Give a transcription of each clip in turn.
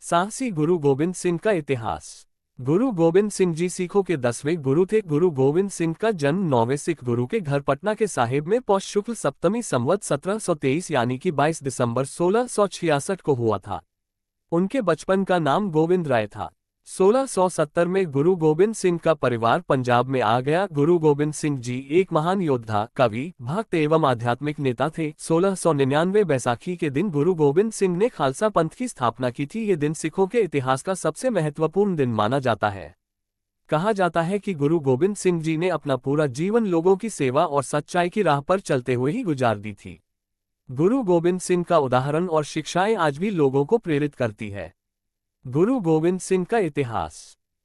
साहसी गुरु गोबिंद सिंह का इतिहास। गुरु गोबिंद सिंह जी सिखों के 10वें गुरु थे। गुरु गोबिंद सिंह का जन्म 9वें सिख गुरु के घर पटना के साहिब में पौष शुक्ल सप्तमी संवत 1723 यानी कि 22 दिसंबर 1666 को हुआ था। उनके बचपन का नाम गोविंद राय था। 1670 में गुरु गोबिंद सिंह का परिवार पंजाब में आ गया। गुरु गोबिंद सिंह जी एक महान योद्धा, कवि, भक्त एवं आध्यात्मिक नेता थे। 1699 बैसाखी के दिन गुरु गोबिंद सिंह ने खालसा पंथ की स्थापना की थी। ये दिन सिखों के इतिहास का सबसे महत्वपूर्ण दिन माना जाता है। कहा जाता है कि गुरु गोबिंद सिंह जी ने अपना पूरा जीवन लोगों की सेवा और सच्चाई की राह पर चलते हुए ही गुजार दी थी। गुरु गोबिंद सिंह का उदाहरण और शिक्षाएं आज भी लोगों को प्रेरित करती है। गुरु गोबिंद सिंह का इतिहास।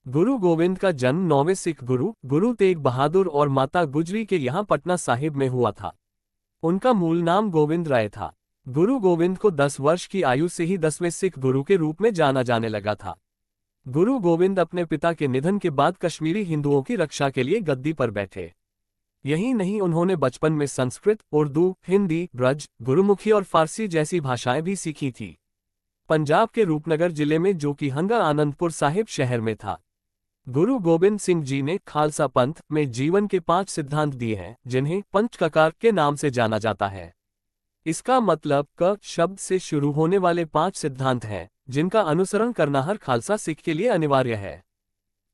गुरु गोबिंद का जन्म 9वें सिख गुरु गुरु तेग बहादुर और माता गुजरी के यहाँ पटना साहिब में हुआ था। उनका मूल नाम गोविंद राय था। गुरु गोविंद को 10 वर्ष की आयु से ही 10वें सिख गुरु के रूप में जाना जाने लगा था। गुरु गोविंद अपने पिता के निधन के बाद कश्मीरी हिंदुओं की रक्षा के लिए गद्दी पर बैठे। यही नहीं, उन्होंने बचपन में संस्कृत, उर्दू, हिंदी, ब्रज, गुरुमुखी और फारसी जैसी भाषाएं भी सीखी थी। पंजाब के रूपनगर जिले में, जो कि हंगा आनंदपुर साहिब शहर में था। गुरु गोबिंद सिंह जी ने खालसा पंथ में जीवन के 5 सिद्धांत दिए हैं, जिन्हें पंचककार के नाम से जाना जाता है। इसका मतलब क शब्द से शुरू होने वाले 5 सिद्धांत हैं, जिनका अनुसरण करना हर खालसा सिख के लिए अनिवार्य है।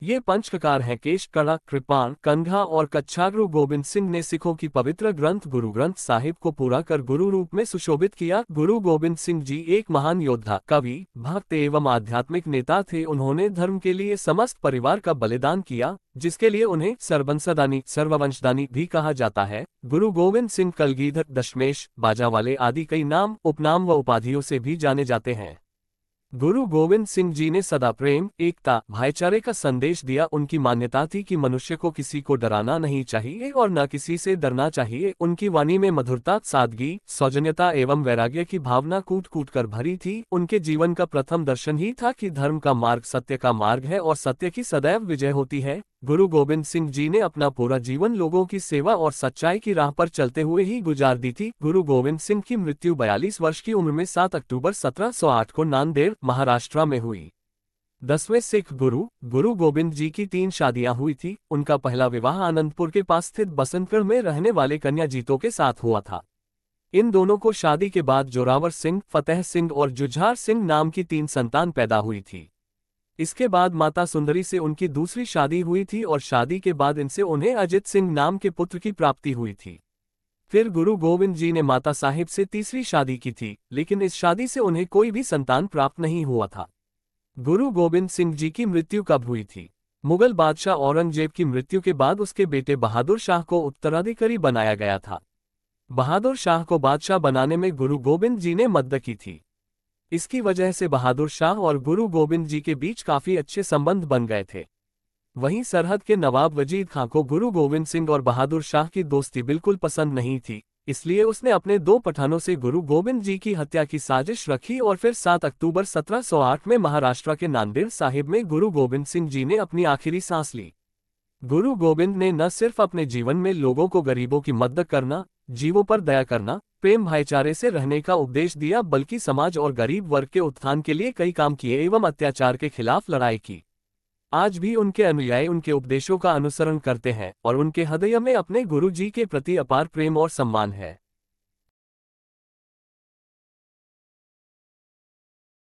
ये पंचककार हैं केश, कड़ा, कृपाण, कंघा और कच्छा। गुरु गोबिंद सिंह ने सिखों की पवित्र ग्रंथ गुरु ग्रंथ साहिब को पूरा कर गुरु रूप में सुशोभित किया। गुरु गोबिंद सिंह जी एक महान योद्धा, कवि, भक्त एवं आध्यात्मिक नेता थे। उन्होंने धर्म के लिए समस्त परिवार का बलिदान किया, जिसके लिए उन्हें सर्वंसदानी, सर्ववंशदानी भी कहा जाता है। गुरु गोबिंद सिंह कलगीधर, दशमेश, बाजावाले आदि कई नाम, उपनाम व उपाधियों से भी जाने जाते हैं। गुरु गोविंद सिंह जी ने सदा प्रेम, एकता, भाईचारे का संदेश दिया। उनकी मान्यता थी कि मनुष्य को किसी को डराना नहीं चाहिए और न किसी से डरना चाहिए। उनकी वाणी में मधुरता, सादगी, सौजन्यता एवं वैराग्य की भावना कूट कूट कर भरी थी। उनके जीवन का प्रथम दर्शन ही था कि धर्म का मार्ग सत्य का मार्ग है और सत्य की सदैव विजय होती है। गुरु गोबिंद सिंह जी ने अपना पूरा जीवन लोगों की सेवा और सच्चाई की राह पर चलते हुए ही गुजार दी थी। गुरु गोबिंद सिंह की मृत्यु 42 वर्ष की उम्र में 7 अक्टूबर 1708 को नांदेड़, महाराष्ट्र में हुई। 10वें सिख गुरु गुरु गोबिंद जी की 3 शादियां हुई थी। उनका पहला विवाह आनंदपुर के पास स्थित बसंतगढ़ में रहने वाले कन्या जीतों के साथ हुआ था। इन दोनों को शादी के बाद जोरावर सिंह, फतेह सिंह और जुझार सिंह नाम की 3 संतान पैदा हुई थी। इसके बाद माता सुंदरी से उनकी दूसरी शादी हुई थी और शादी के बाद इनसे उन्हें अजित सिंह नाम के पुत्र की प्राप्ति हुई थी। फिर गुरु गोविंद जी ने माता साहिब से तीसरी शादी की थी, लेकिन इस शादी से उन्हें कोई भी संतान प्राप्त नहीं हुआ था। गुरु गोबिंद सिंह जी की मृत्यु कब हुई थी? मुगल बादशाह औरंगजेब की मृत्यु के बाद उसके बेटे बहादुर शाह को उत्तराधिकारी बनाया गया था। बहादुर शाह को बादशाह बनाने में गुरु गोबिंद जी ने मदद की थी। इसकी वजह से बहादुर शाह और गुरु गोबिंद जी के बीच काफी अच्छे संबंध बन गए थे। वहीं सरहद के नवाब वजीद खां को गुरु गोविंद सिंह और बहादुर शाह की दोस्ती बिल्कुल पसंद नहीं थी, इसलिए उसने अपने 2 पठानों से गुरु गोबिंद जी की हत्या की साजिश रखी और फिर 7 अक्टूबर 1708 में महाराष्ट्र के नांदेड़ साहिब में गुरु गोबिंद सिंह जी ने अपनी आखिरी सांस ली। गुरु गोबिंद ने न सिर्फ अपने जीवन में लोगों को गरीबों की मदद करना, जीवों पर दया करना, प्रेम भाईचारे से रहने का उपदेश दिया, बल्कि समाज और गरीब वर्ग के उत्थान के लिए कई काम किए एवं अत्याचार के खिलाफ लड़ाई की। आज भी उनके अनुयायी उनके उपदेशों का अनुसरण करते हैं और उनके हृदय में अपने गुरु जी के प्रति अपार प्रेम और सम्मान है।